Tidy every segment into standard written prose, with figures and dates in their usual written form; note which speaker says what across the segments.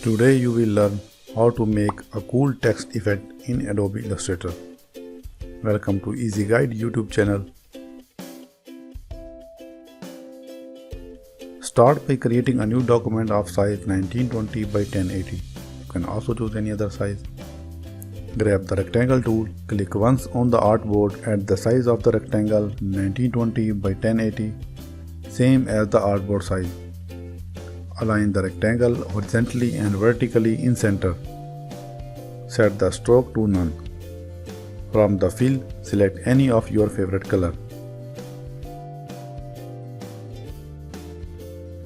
Speaker 1: Today you will learn how to make a cool text effect in Adobe Illustrator. Welcome to Easy Guide YouTube channel. Start by creating a new document of size 1920 by 1080. You can also choose any other size. Grab the rectangle tool, click once on the artboard at the size of the rectangle 1920 by 1080, same as the artboard size. Align the rectangle horizontally and vertically in center. Set the stroke to none. From the fill, select any of your favorite color.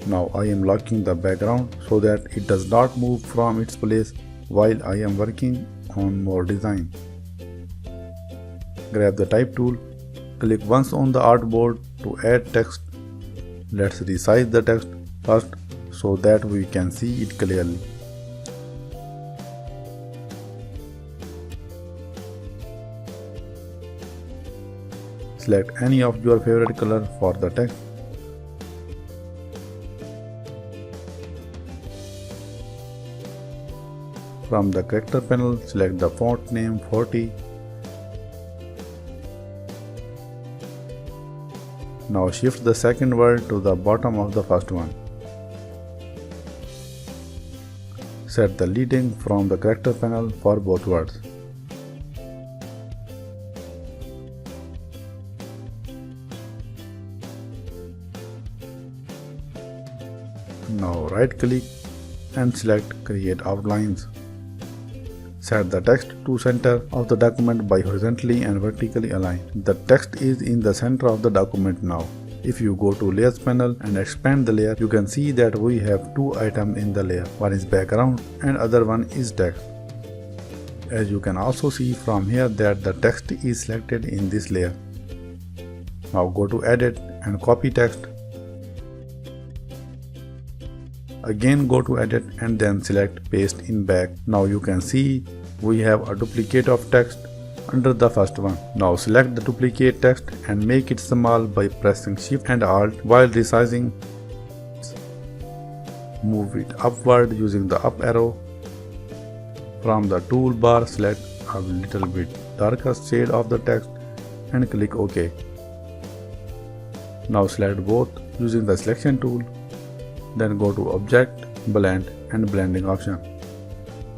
Speaker 1: Now I am locking the background so that it does not move from its place while I am working on more design. Grab the type tool, click once on the artboard to add text. Let's resize the text first so that we can see it clearly. Select any of your favorite color for the text. From the character panel, select the font name 40. Now shift the second word to the bottom of the first one. Set the leading from the character panel for both words. Now right click and select Create Outlines. Set the text to center of the document by horizontally and vertically align. The text is in the center of the document now. If you go to Layers panel and expand the layer, you can see that we have two items in the layer. One is background and other one is text. As you can also see from here that the text is selected in this layer. Now go to Edit and copy text. Again go to Edit and then select Paste in Back. Now you can see we have a duplicate of text under the first one. Now select the duplicate text and make it small by pressing Shift and Alt while resizing. Move it upward using the up arrow. From the toolbar, select a little bit darker shade of the text and click OK. Now select both using the selection tool. Then go to Object, Blend and Blending option.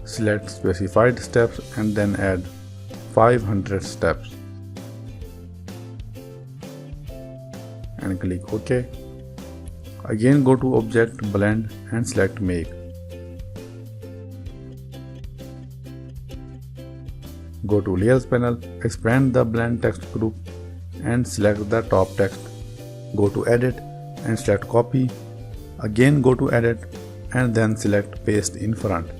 Speaker 1: Select specified steps and then add 500 steps. And click OK. Again go to Object, Blend and select Make. Go to Layers panel, expand the blend text group and select the top text. Go to Edit and select Copy. Again go to Edit and then select Paste in front.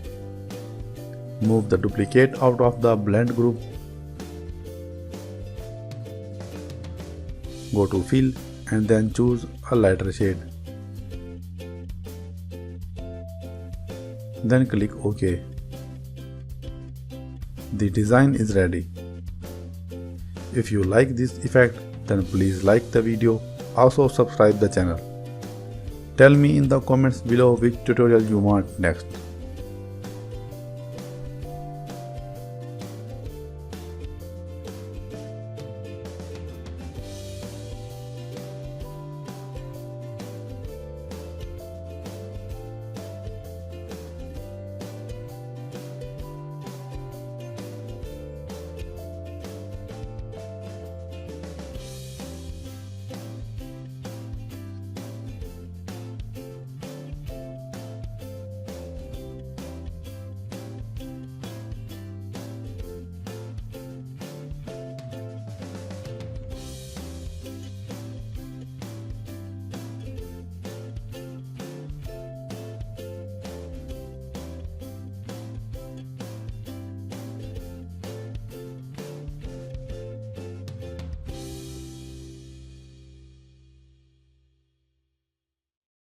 Speaker 1: Move the duplicate out of the blend group. Go to Fill and then choose a lighter shade. Then click OK. The design is ready. If you like this effect, then please like the video. Also subscribe the channel. Tell me in the comments below which tutorial you want next.